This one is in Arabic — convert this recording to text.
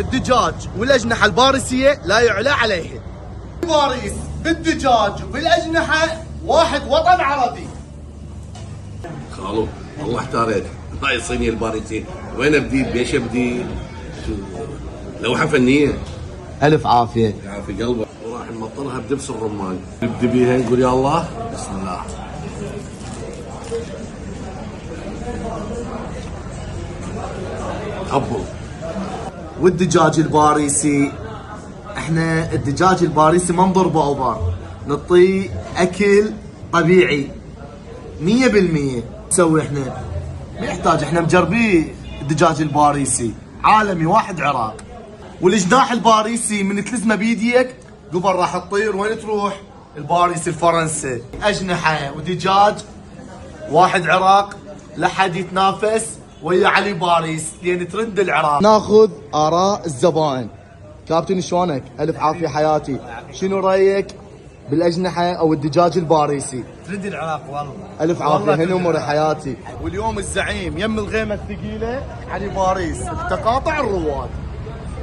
الدجاج والأجنحة الباريسية لا يعلى عليها. باريس بالدجاج وبالأجنحة واحد وطن عربي. خالو والله احتاريت هاي الصينية الباريسية وين ابدي بيش ابدي لوحة فنية. ألف عافية. في قلبك وراح نمطرها بدبس الرمان نبدي بيها نقول يا الله بسم الله. تفضل. والدجاج الباريسي احنا الدجاج الباريسي ما نضربه اوبار، نعطيه اكل طبيعي 100%. نسوي احنا ما يحتاج، احنا مجربيه الدجاج الباريسي عالمي واحد عراق. والجناح الباريسي من تلزمه بيديك قبل راح تطير وين تروح. الباريسي الفرنسي اجنحه ودجاج واحد عراق، لا حد يتنافس ويا علي باريس لين ترد العراق. ناخذ اراء الزبائن. كابتن شلونك؟ الف عافيه حياتي. شنو رايك بالاجنحه او الدجاج الباريسي؟ ترد العراق والله. الف عافيه هنا امور حياتي. واليوم الزعيم يم الغيمه الثقيله علي باريس بتقاطع الرواد.